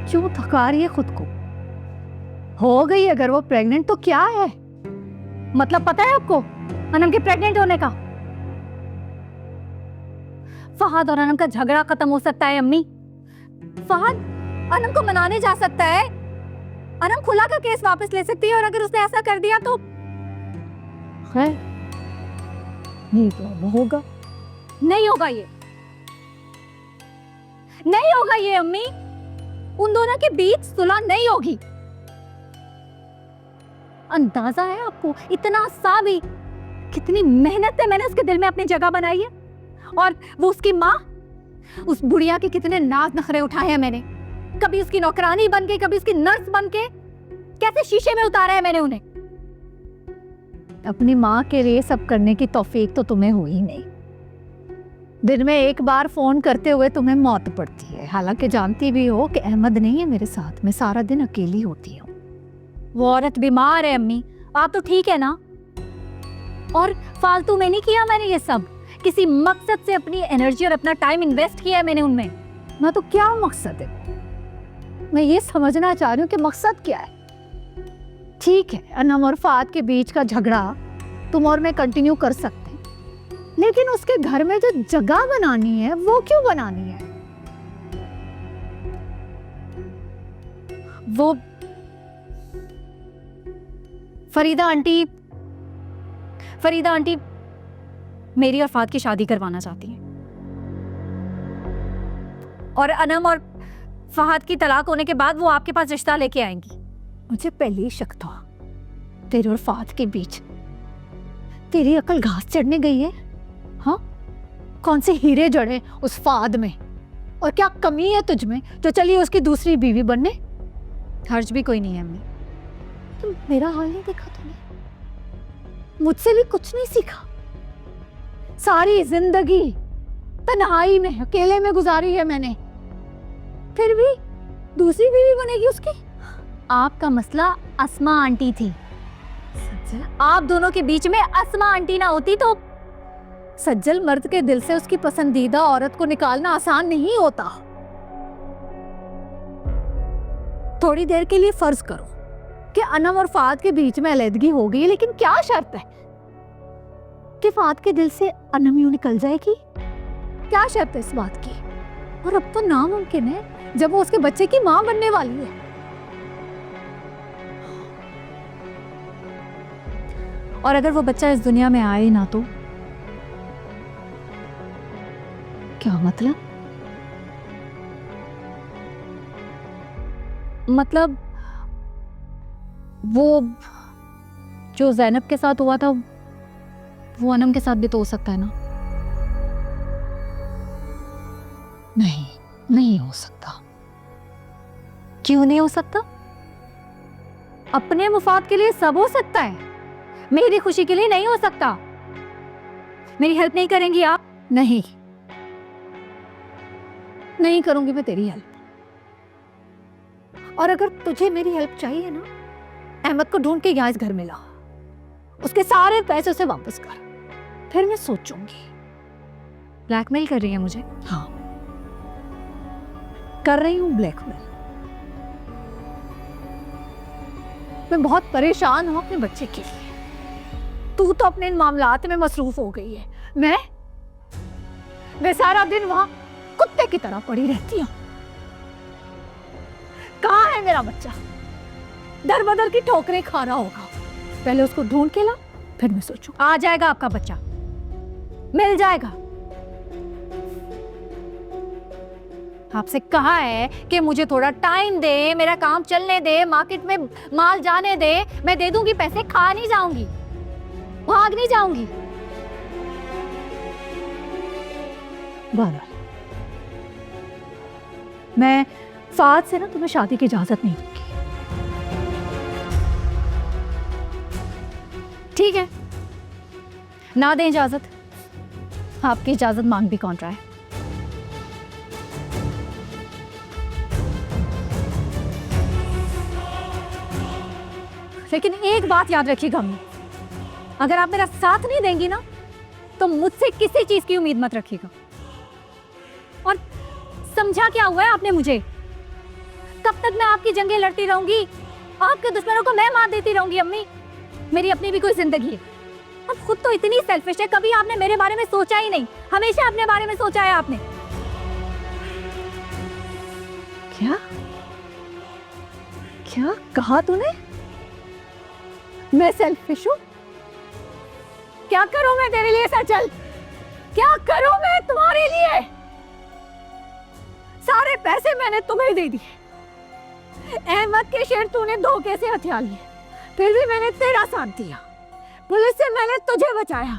क्यों थका रही है खुद को? हो गई अगर वो प्रेग्नेंट तो क्या है? मतलब पता है आपको अनम के प्रेग्नेंट होने का? फहद और अनम का झगड़ा खत्म हो सकता है अम्मी। फहद अनम को मनाने जा सकता है, अनम खुला का केस वापस ले सकती है, और अगर उसने ऐसा कर दिया तो है नहीं तो अब होगा। नहीं होगा, ये नहीं होगा ये अम्मी। उन दोनों के बीच सुलह नहीं होगी। अंदाजा है आपको? इतना सा भी, कितनी मेहनत से मैंने उसके दिल में अपनी जगह बनाई है, और वो उसकी माँ, उस बुढ़िया के कितने नाज नखरे उठाए हैं मैंने। कभी उसकी नौकरानी बन के, कभी उसकी नर्स बन के, कैसे शीशे में उतारा है मैंने उन्हें। अपनी माँ के लिए सब करने की तौफीक तो तुम्हें हुई नहीं। दिन में एक बार फोन करते हुए तुम्हें मौत पड़ती है, हालांकि जानती भी हो कि अहमद नहीं है मेरे साथ, मैं सारा दिन अकेली होती हूँ। वो औरत बीमार है अम्मी, आप तो ठीक है ना? और फालतू में नहीं किया मैंने ये सब, किसी मकसद से अपनी एनर्जी और अपना टाइम इन्वेस्ट किया है मैंने उनमें। मैं तो क्या मकसद है, मैं ये समझना चाह रही हूँ कि मकसद क्या है। ठीक है, अनम और फात के बीच का झगड़ा तुम और मैं कंटिन्यू कर सकते हैं, लेकिन उसके घर में जो जगह बनानी है वो क्यों बनानी है? वो फरीदा आंटी मेरी और फात की शादी करवाना चाहती हैं, और अनम और फहद की तलाक होने के बाद वो आपके पास रिश्ता लेके आएंगी। मुझे पहले ही शक था तेरे और फात के बीच। तेरी अकल घास चढ़ने गई है? हाँ, कौन से हीरे जड़े उस फाद में, और क्या कमी है तुझ में जो चली उसकी दूसरी बीवी बनने? हर्ज भी कोई नहीं है अम्मी। तुम मेरा हाल नहीं देखा तुमने? मुझसे भी कुछ नहीं सीखा। सारी जिंदगी तन्हाई में, अकेले में गुजारी है मैंने, फिर भी दूसरी बीवी बनेगी उसकी? आपका मसला अस्मा आंटी थी। आप दोनों के बीच में अस्मा आंटी ना होती तो सज्जल मर्द के दिल से उसकी पसंदीदा औरत को निकालना आसान नहीं होता। थोड़ी देर के लिए फर्ज करो कि अनम और फात के बीच में अलहदगी हो गई, लेकिन क्या शर्त है कि फात के दिल से अनम यूं निकल जाएगी? क्या शर्त है इस बात की? और अब तो नामुमकिन है जब वो उसके बच्चे की मां बनने वाली है। और अगर वो बच्चा इस दुनिया में आए ना तो क्या मतलब? मतलब वो जो ज़ैनब के साथ हुआ था वो अनम के साथ भी तो हो सकता है ना? नहीं, नहीं हो सकता। क्यों नहीं हो सकता? अपने मुफाद के लिए सब हो सकता है, मेरी खुशी के लिए नहीं हो सकता। मेरी हेल्प नहीं करेंगी आप? नहीं, नहीं करूंगी मैं तेरी हेल्प। और अगर तुझे मेरी हेल्प चाहिए ना, अहमद को ढूंढ के यहाँ इस घर में ला, उसके सारे पैसे उसे वापस कर, फिर मैं सोचूंगी। ब्लैकमेल कर रही है मुझे? हाँ, कर रही हूं ब्लैकमेल। मैं बहुत परेशान हूं अपने बच्चे के लिए। तू तो अपने इन मामलात में मसरूफ हो गई है, मैं सारा दिन वहां कुत्ते की तरह पड़ी रहती हूं। कहाँ है मेरा बच्चा? दर बदर की ठोकरें खा रहा होगा। पहले उसको ढूंढ के ला, फिर मैं सोचूं। आ जाएगा आपका बच्चा, मिल जाएगा। आपसे कहा है कि मुझे थोड़ा टाइम दे, मेरा काम चलने दे, मार्केट में माल जाने दे, मैं दे दूंगी पैसे। खा नहीं जाऊंगी, भाग नहीं जाऊंगी। बहरहाल मैं फाद से ना तुम्हें शादी की इजाजत नहीं दूंगी। ठीक है, ना दें इजाजत, आपकी इजाजत मांग भी कौन रहा है? लेकिन एक बात याद रखिएगा अम्मी, अगर आप मेरा साथ नहीं देंगी ना तो मुझसे किसी चीज की उम्मीद मत रखिएगा। और समझा क्या हुआ है आपने मुझे? कब तक मैं आपकी जंगें लड़ती रहूंगी? आपके दुश्मनों को मैं मार देती रहूंगी अम्मी। मेरी अपनी भी कोई जिंदगी है। अब खुद तो इतनी सेल्फिश है, कभी आपने मेरे बारे में सोचा ही नहीं। हमेशा अपने बारे में सोचा है आपने। क्या क्या कहा तूने? मैं सेल्फिश हूँ? क्या करूं मैं तेरे लिए सचल? क्या करूं मैं तुम्हारे लिए? सारे पैसे मैंने तुम्हें दे दिए। अहमद के शेर तूने धोखे से हथिया लिए, फिर भी मैंने तेरा साथ दिया। पुलिस से मैंने तुझे बचाया।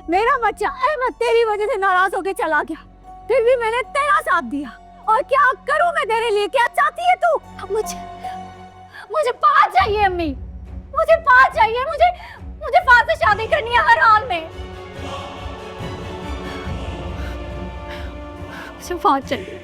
मेरा बच्चा अहमद तेरी वजह से नाराज होकर चला गया, फिर भी मैंने तेरा साथ दिया। और क्या करूं मैं तेरे लिए? क्या चाहती है तू? मुझे पाँच चाहिए अम्मी, मुझे पाँच चाहिए। मुझे फाद से शादी करनी है हर हाल में। मुझे फाद चाहिए।